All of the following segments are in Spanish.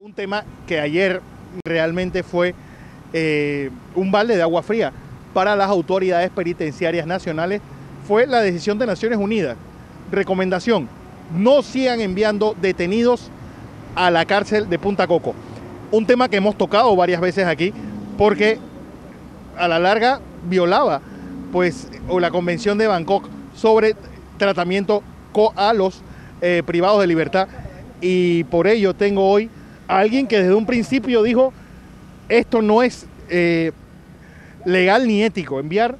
Un tema que ayer realmente fue un balde de agua fría para las autoridades penitenciarias nacionales fue la decisión de Naciones Unidas. Recomendación: no sigan enviando detenidos a la cárcel de Punta Coco. Un tema que hemos tocado varias veces aquí porque a la larga violaba la Convención de Bangkok sobre tratamiento a los privados de libertad, y por ello tengo hoy a alguien que desde un principio dijo: esto no es legal ni ético, enviar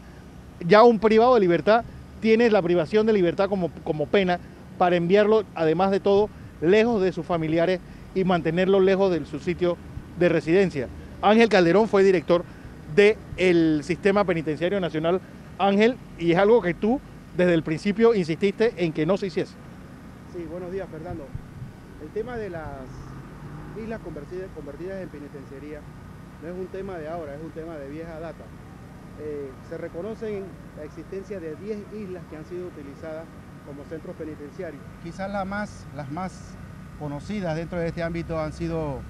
ya a un privado de libertad, tiene la privación de libertad como pena, para enviarlo, además de todo, lejos de sus familiares y mantenerlo lejos de su sitio de residencia. Ángel Calderón fue director del Sistema Penitenciario Nacional. Ángel, y es algo que tú desde el principio insististe en que no se hiciese. Sí, buenos días, Fernando. El tema de las islas convertidas en penitenciaría no es un tema de ahora, es un tema de vieja data. Se reconoce la existencia de 10 islas que han sido utilizadas como centros penitenciarios. Quizás las más conocidas dentro de este ámbito han sido...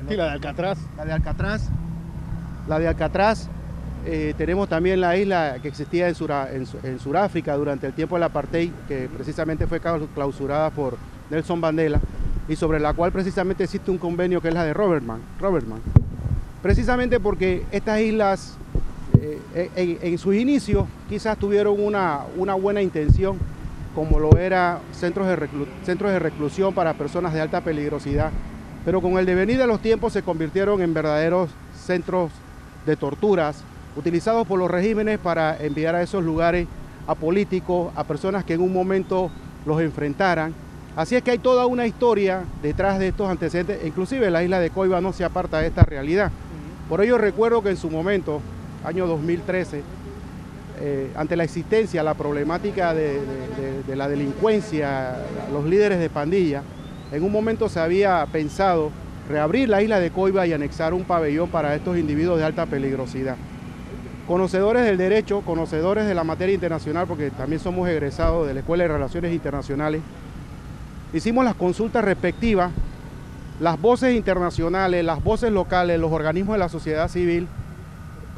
Sí, la de Alcatraz. La de Alcatraz. Tenemos también la isla que existía en Sudáfrica durante el tiempo del apartheid, que precisamente fue clausurada por Nelson Mandela, y sobre la cual precisamente existe un convenio que es la de Robertman. Precisamente porque estas islas en sus inicios quizás tuvieron una buena intención, como lo era centros de reclusión para personas de alta peligrosidad, pero con el devenir de los tiempos se convirtieron en verdaderos centros de torturas, utilizados por los regímenes para enviar a esos lugares a políticos, a personas que en un momento los enfrentaran. Así es que hay toda una historia detrás de estos antecedentes, inclusive la isla de Coiba no se aparta de esta realidad. Por ello recuerdo que en su momento, año 2013, ante la existencia, la problemática de la delincuencia, los líderes de pandilla, en un momento se había pensado reabrir la isla de Coiba y anexar un pabellón para estos individuos de alta peligrosidad. Conocedores del derecho, conocedores de la materia internacional, porque también somos egresados de la Escuela de Relaciones Internacionales, hicimos las consultas respectivas, las voces internacionales, las voces locales, los organismos de la sociedad civil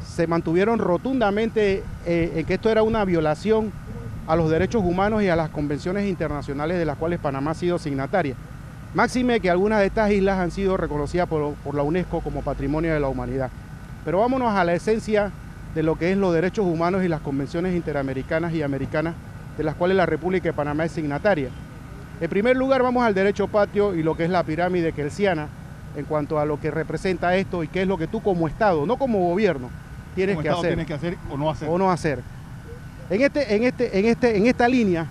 se mantuvieron rotundamente en que esto era una violación a los derechos humanos y a las convenciones internacionales de las cuales Panamá ha sido signataria. Máxime que algunas de estas islas han sido reconocidas por la UNESCO como Patrimonio de la Humanidad. Pero vámonos a la esencia de lo que es los derechos humanos y las convenciones interamericanas y americanas de las cuales la República de Panamá es signataria. En primer lugar, vamos al derecho patrio y lo que es la pirámide kelsiana en cuanto a lo que representa esto y qué es lo que tú como Estado, no como gobierno, tienes que hacer o no hacer. O no hacer. En esta línea,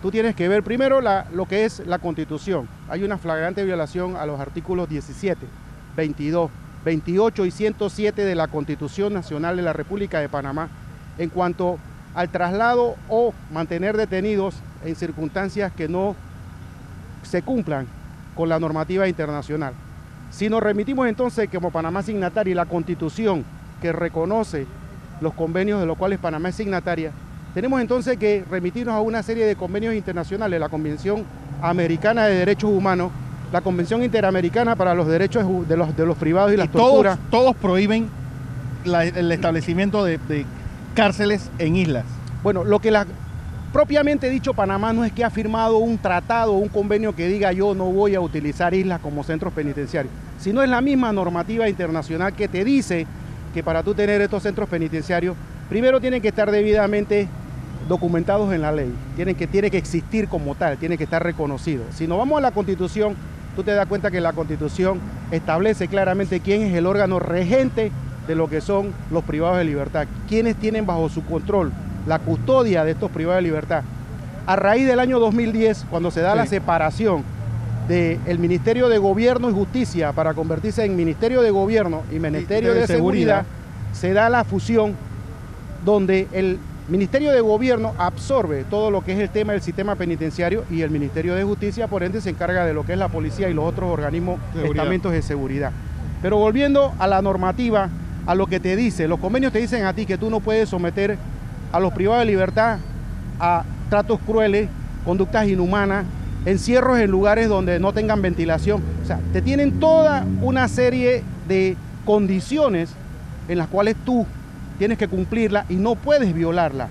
tú tienes que ver primero lo que es la Constitución. Hay una flagrante violación a los artículos 17, 22, 28 y 107 de la Constitución Nacional de la República de Panamá en cuanto al traslado o mantener detenidos en circunstancias que no se cumplan con la normativa internacional. Si nos remitimos entonces como Panamá signataria y la Constitución que reconoce los convenios de los cuales Panamá es signataria, tenemos entonces que remitirnos a una serie de convenios internacionales, la Convención Americana de Derechos Humanos, la Convención Interamericana para los Derechos de los Privados y las Torturas. Todos prohíben el establecimiento de cárceles en islas. Bueno, lo que propiamente dicho, Panamá no es que ha firmado un tratado o un convenio que diga yo no voy a utilizar islas como centros penitenciarios, sino es la misma normativa internacional que te dice que para tú tener estos centros penitenciarios, primero tienen que estar debidamente documentados en la ley, tiene que existir como tal, tiene que estar reconocido. Si nos vamos a la Constitución, tú te das cuenta que la Constitución establece claramente quién es el órgano regente de lo que son los privados de libertad, quiénes tienen bajo su control la custodia de estos privados de libertad. A raíz del año 2010, cuando se da la separación del Ministerio de Gobierno y Justicia para convertirse en Ministerio de Gobierno y Ministerio de Seguridad, se da la fusión donde el Ministerio de Gobierno absorbe todo lo que es el tema del sistema penitenciario y el Ministerio de Justicia, por ende, se encarga de lo que es la policía y los otros organismos, estamentos de seguridad. Pero volviendo a la normativa, a lo que te dice, los convenios te dicen a ti que tú no puedes someter a los privados de libertad a tratos crueles, conductas inhumanas, encierros en lugares donde no tengan ventilación. O sea, te tienen toda una serie de condiciones en las cuales tú tienes que cumplirla y no puedes violarla.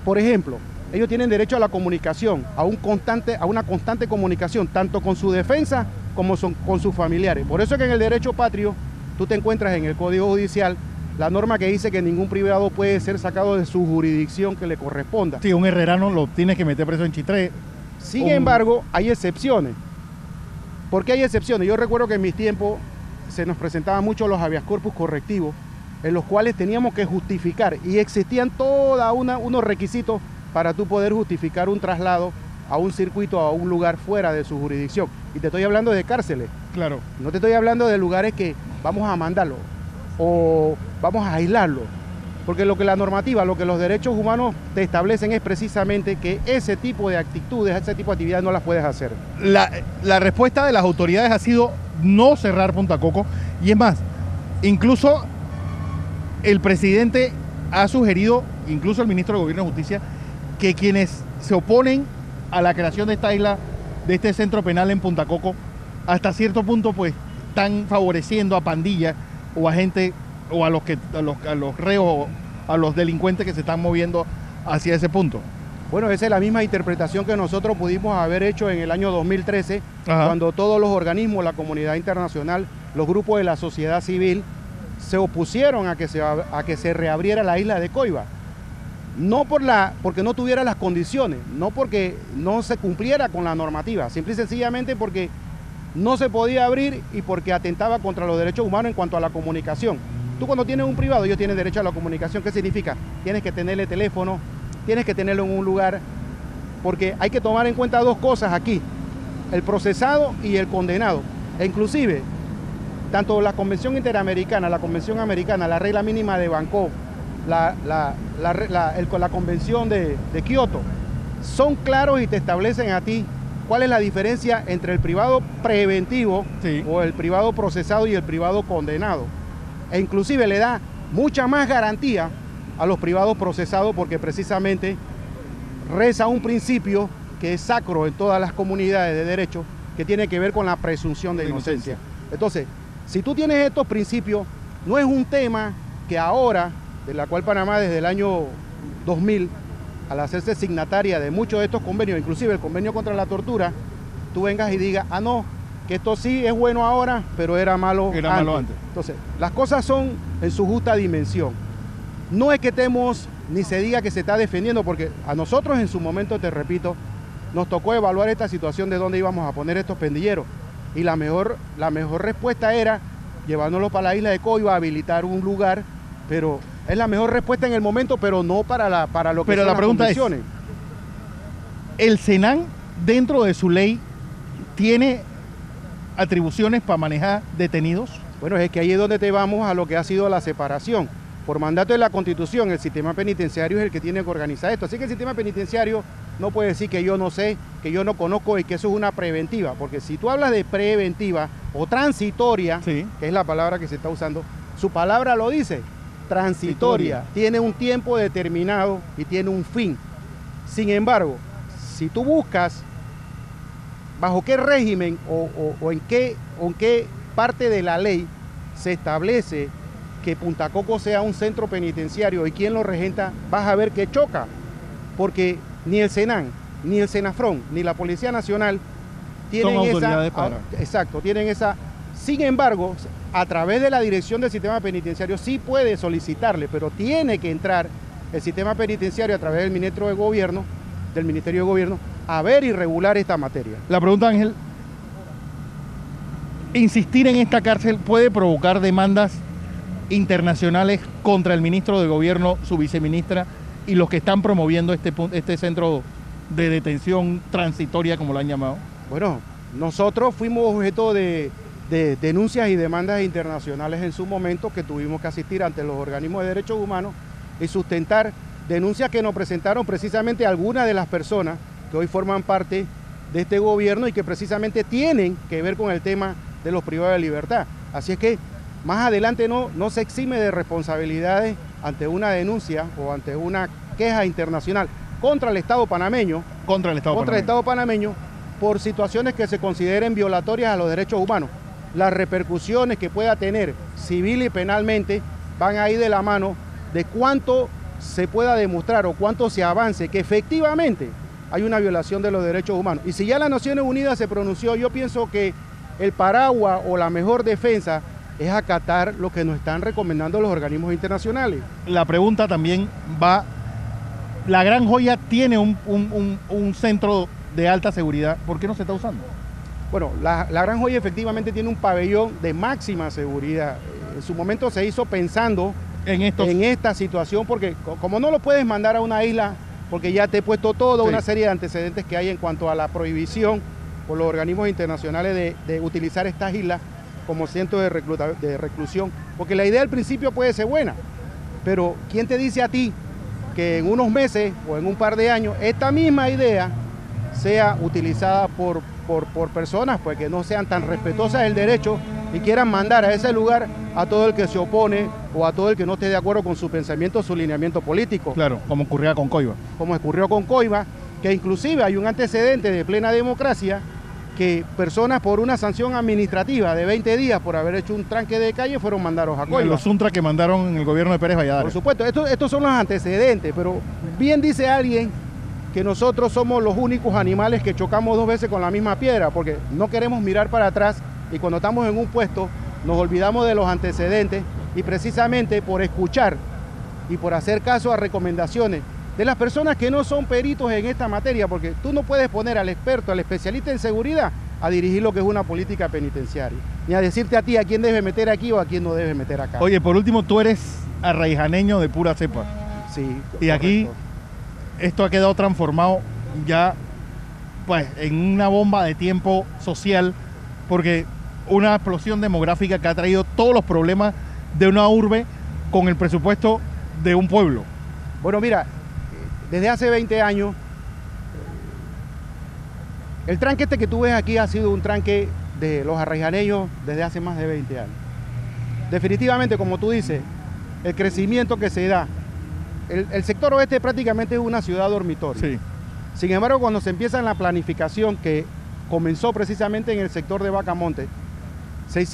Por ejemplo, ellos tienen derecho a la comunicación, a una constante comunicación, tanto con su defensa como con sus familiares. Por eso es que en el derecho patrio tú te encuentras en el Código Judicial la norma que dice que ningún privado puede ser sacado de su jurisdicción que le corresponda. Sí, un herrerano lo tienes que meter preso en Chitré. Sin embargo, hay excepciones. ¿Por qué hay excepciones? Yo recuerdo que en mis tiempos se nos presentaban mucho los habeas corpus correctivos, en los cuales teníamos que justificar, y existían unos requisitos para tú poder justificar un traslado a un circuito, a un lugar fuera de su jurisdicción. Y te estoy hablando de cárceles. Claro. No te estoy hablando de lugares que vamos a mandarlo o vamos a aislarlo. Porque lo que la normativa, lo que los derechos humanos te establecen es precisamente que ese tipo de actitudes, ese tipo de actividades no las puedes hacer. La respuesta de las autoridades ha sido no cerrar Punta Coco. Y es más, incluso el presidente ha sugerido, incluso el ministro de Gobierno y Justicia, que quienes se oponen a la creación de esta isla, de este centro penal en Punta Coco, hasta cierto punto pues están favoreciendo a pandillas o a gente o a los reos, a los delincuentes que se están moviendo hacia ese punto. Bueno, esa es la misma interpretación que nosotros pudimos haber hecho en el año 2013, Ajá. Cuando todos los organismos, la comunidad internacional, los grupos de la sociedad civil, se opusieron a que se reabriera la isla de Coiba. No porque no tuviera las condiciones, no porque no se cumpliera con la normativa, simple y sencillamente porque no se podía abrir y porque atentaba contra los derechos humanos en cuanto a la comunicación. Tú cuando tienes un privado, ellos tienen derecho a la comunicación. ¿Qué significa? Tienes que tenerle teléfono, tienes que tenerlo en un lugar, porque hay que tomar en cuenta dos cosas aquí, el procesado y el condenado. E inclusive, tanto la Convención Interamericana, la Convención Americana, la regla mínima de Bangkok, la Convención de Kioto, son claros y te establecen a ti cuál es la diferencia entre el privado preventivo, sí, o el privado procesado y el privado condenado. E inclusive le da mucha más garantía a los privados procesados porque precisamente reza un principio que es sacro en todas las comunidades de derecho, que tiene que ver con la presunción de inocencia. Entonces, si tú tienes estos principios, no es un tema que ahora, de la cual Panamá desde el año 2000, al hacerse signataria de muchos de estos convenios, inclusive el convenio contra la tortura, tú vengas y digas, ah no, que esto sí es bueno ahora, pero era malo antes. Entonces, las cosas son en su justa dimensión. No es que estemos, ni se diga que se está defendiendo, porque a nosotros en su momento, te repito, nos tocó evaluar esta situación de dónde íbamos a poner estos pendilleros. Y la mejor respuesta era llevárnoslo para la isla de Coiba, habilitar un lugar, pero es la mejor respuesta en el momento, pero no para lo que son las condiciones. ¿El SENAN, dentro de su ley, tiene atribuciones para manejar detenidos? Bueno, es que ahí es donde te vamos a lo que ha sido la separación. Por mandato de la Constitución, el sistema penitenciario es el que tiene que organizar esto. Así que el sistema penitenciario no puede decir que yo no sé, que yo no conozco y que eso es una preventiva. Porque si tú hablas de preventiva o transitoria, sí, que es la palabra que se está usando, su palabra lo dice, transitoria. Tiene un tiempo determinado y tiene un fin. Sin embargo, si tú buscas bajo qué régimen o en qué parte de la ley se establece que Punta Coco sea un centro penitenciario y quién lo regenta, vas a ver que choca, porque ni el SENAN, ni el SENAFRON, ni la Policía Nacional tienen tienen esa. Sin embargo, a través de la dirección del sistema penitenciario sí puede solicitarle, pero tiene que entrar el sistema penitenciario a través del Ministerio de Gobierno, a ver y regular esta materia. La pregunta, Ángel, ¿insistir en esta cárcel puede provocar demandas internacionales contra el ministro de Gobierno, su viceministra y los que están promoviendo este centro de detención transitoria, como lo han llamado? Bueno, nosotros fuimos objeto de denuncias y demandas internacionales en su momento, que tuvimos que asistir ante los organismos de derechos humanos y sustentar denuncias que nos presentaron precisamente algunas de las personas que hoy forman parte de este gobierno y que precisamente tienen que ver con el tema de los privados de libertad. Así es que más adelante no se exime de responsabilidades ante una denuncia o ante una queja internacional contra el Estado panameño, por situaciones que se consideren violatorias a los derechos humanos. Las repercusiones que pueda tener civil y penalmente van a ir de la mano de cuánto se pueda demostrar o cuánto se avance que efectivamente hay una violación de los derechos humanos. Y si ya las Naciones Unidas se pronunció, yo pienso que el paraguas o la mejor defensa es acatar lo que nos están recomendando los organismos internacionales. La pregunta también va, la Gran Joya tiene un centro de alta seguridad, ¿por qué no se está usando? Bueno, la Gran Joya efectivamente tiene un pabellón de máxima seguridad. En su momento se hizo pensando en esta situación, porque como no lo puedes mandar a una isla, porque ya te he puesto toda una serie de antecedentes que hay en cuanto a la prohibición por los organismos internacionales de utilizar estas islas como centro de reclusión, porque la idea al principio puede ser buena, pero ¿quién te dice a ti que en unos meses o en un par de años esta misma idea sea utilizada por personas pues, que no sean tan respetuosas del derecho y quieran mandar a ese lugar a todo el que se opone o a todo el que no esté de acuerdo con su pensamiento o su lineamiento político? Claro, como ocurría con Coiba. Como ocurrió con Coiba, que inclusive hay un antecedente de plena democracia, que personas por una sanción administrativa de 20 días por haber hecho un tranque de calle fueron mandados a Coiba. Los Suntra que mandaron en el gobierno de Pérez Valladares. Por supuesto, estos son los antecedentes, pero bien dice alguien que nosotros somos los únicos animales que chocamos 2 veces con la misma piedra, porque no queremos mirar para atrás y cuando estamos en un puesto nos olvidamos de los antecedentes y precisamente por escuchar y por hacer caso a recomendaciones de las personas que no son peritos en esta materia, porque tú no puedes poner al experto, al especialista en seguridad, a dirigir lo que es una política penitenciaria, ni a decirte a ti a quién debes meter aquí o a quién no debes meter acá. Oye, por último, tú eres arraijaneño de pura cepa. Sí. Y correcto. aquí esto ha quedado transformado ya pues en una bomba de tiempo social, porque una explosión demográfica que ha traído todos los problemas de una urbe con el presupuesto de un pueblo. Bueno, mira, desde hace 20 años, el tranque este que tú ves aquí ha sido un tranque de los arraijaneños desde hace más de 20 años. Definitivamente, como tú dices, el crecimiento que se da, el sector oeste prácticamente es una ciudad dormitorio. Sí. Sin embargo, cuando se empieza en la planificación que comenzó precisamente en el sector de Bacamonte, se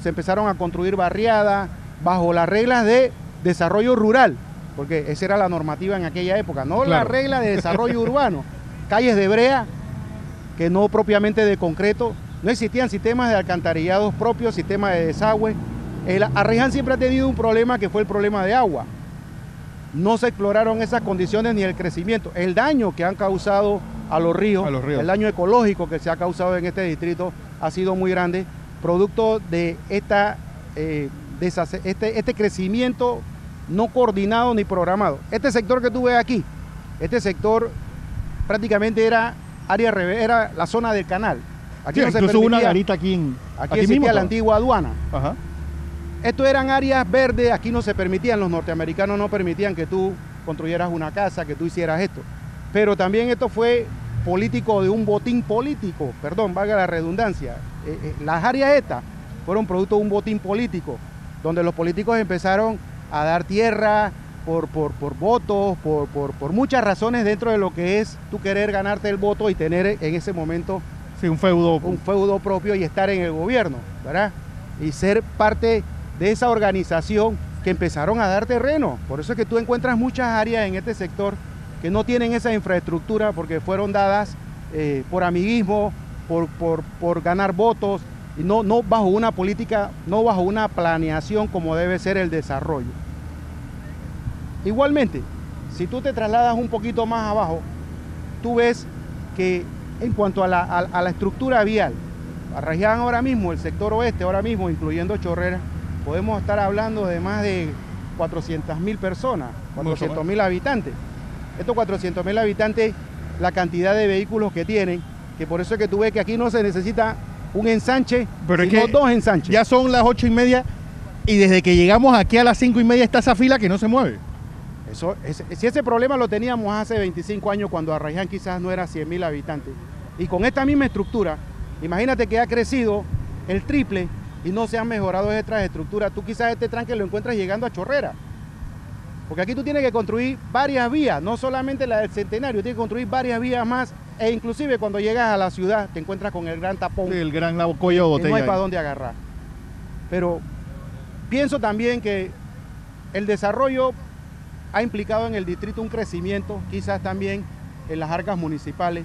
empezaron a construir barriadas bajo las reglas de desarrollo rural, porque esa era la normativa en aquella época, no claro. La regla de desarrollo urbano. Calles de brea, que no propiamente de concreto, no existían sistemas de alcantarillados propios, sistemas de desagüe. El Arraiján siempre ha tenido un problema que fue el problema de agua. No se exploraron esas condiciones ni el crecimiento. El daño que han causado a los ríos, el daño ecológico que se ha causado en este distrito ha sido muy grande, producto de este crecimiento no coordinado ni programado. Este sector que tú ves aquí, este sector prácticamente era la zona del canal. Aquí sí, no incluso una garita aquí existía mismo, la antigua aduana. Ajá. Esto eran áreas verdes, aquí no se permitían, los norteamericanos no permitían que tú construyeras una casa, que tú hicieras esto. Pero también esto fue político de un botín político, perdón, valga la redundancia. Las áreas estas fueron producto de un botín político, donde los políticos empezaron a dar tierra por votos, por muchas razones dentro de lo que es tú querer ganarte el voto y tener en ese momento sí, un feudo propio y estar en el gobierno, ¿verdad? Y ser parte de esa organización que empezaron a dar terreno. Por eso es que tú encuentras muchas áreas en este sector que no tienen esa infraestructura porque fueron dadas por amiguismo, por ganar votos, y no bajo una política, no bajo una planeación como debe ser el desarrollo. Igualmente, si tú te trasladas un poquito más abajo, tú ves que en cuanto a la estructura vial, Arraiján ahora mismo, el sector oeste ahora mismo, incluyendo Chorrera, podemos estar hablando de más de 400.000 personas, 400.000 habitantes. Estos 400.000 habitantes, la cantidad de vehículos que tienen, que por eso es que tú ves que aquí no se necesita un ensanche, pero sino es que 2 ensanches. Ya son las 8:30 y desde que llegamos aquí a las 5:30 está esa fila que no se mueve. Si ese problema lo teníamos hace 25 años cuando Arraiján quizás no era 100.000 habitantes. Y con esta misma estructura, imagínate que ha crecido el triple y no se han mejorado estas estructuras. Tú quizás este tranque lo encuentras llegando a Chorrera. Porque aquí tú tienes que construir varias vías, no solamente la del Centenario, tienes que construir varias vías más e inclusive cuando llegas a la ciudad te encuentras con el gran tapón. Sí, el gran cuello de botella. No hay para dónde agarrar. Pero pienso también que el desarrollo ha implicado en el distrito un crecimiento, quizás también en las arcas municipales,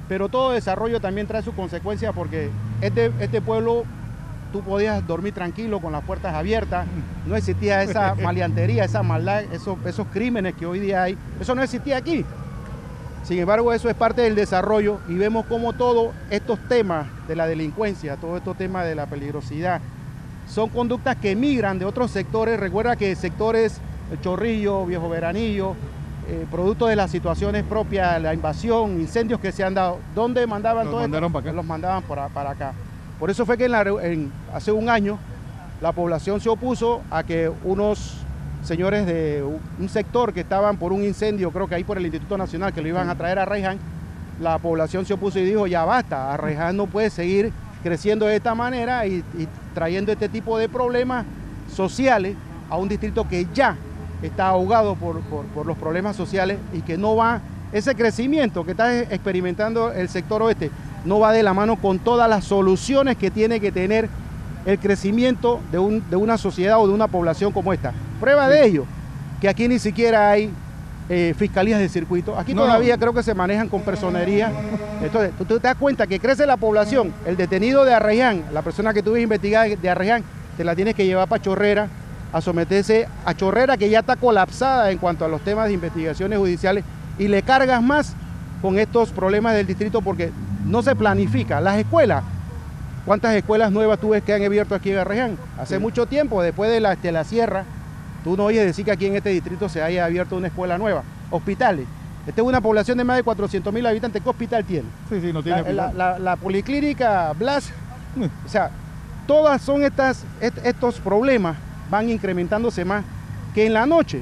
pero todo desarrollo también trae sus consecuencias porque este pueblo tú podías dormir tranquilo con las puertas abiertas, no existía esa maleantería, esa maldad, esos crímenes que hoy día hay, eso no existía aquí. Sin embargo, eso es parte del desarrollo y vemos cómo todos estos temas de la delincuencia, todos estos temas de la peligrosidad, son conductas que migran de otros sectores. Recuerda que sectores, el Chorrillo, Viejo Veranillo, producto de las situaciones propias, la invasión, incendios que se han dado, ¿dónde mandaban todo esto? Los mandaban para acá. Por eso fue que hace un año la población se opuso a que unos señores de un sector que estaban por un incendio, creo que ahí por el Instituto Nacional, que lo iban a traer a Arraiján, la población se opuso y dijo, ya basta, Arraiján no puede seguir creciendo de esta manera y trayendo este tipo de problemas sociales a un distrito que ya está ahogado por los problemas sociales y que no va, ese crecimiento que está experimentando el sector oeste, no va de la mano con todas las soluciones que tiene que tener el crecimiento de una sociedad o de una población como esta. Prueba de ello, que aquí ni siquiera hay fiscalías de circuito. Aquí todavía creo que se manejan con personería. Entonces, tú te das cuenta que crece la población, el detenido de Arraiján, la persona que tuve investigada de Arraiján, te la tienes que llevar para Chorrera, a someterse a Chorrera, que ya está colapsada en cuanto a los temas de investigaciones judiciales, y le cargas más con estos problemas del distrito porque no se planifica. Las escuelas, ¿cuántas escuelas nuevas tú ves que han abierto aquí en Arraiján? Hace mucho tiempo, después de la sierra, tú no oyes decir que aquí en este distrito se haya abierto una escuela nueva. Hospitales. Esta es una población de más de 400.000 habitantes. ¿Qué hospital tiene? Sí, no tiene la policlínica Blas. O sea, todas son estos problemas van incrementándose más que en la noche.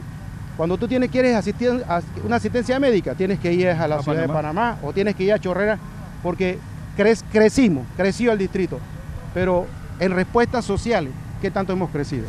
Cuando tú quieres asistir a una asistencia médica, tienes que ir a la ciudad de Panamá o tienes que ir a Chorrera porque creció el distrito. Pero en respuestas sociales, ¿qué tanto hemos crecido?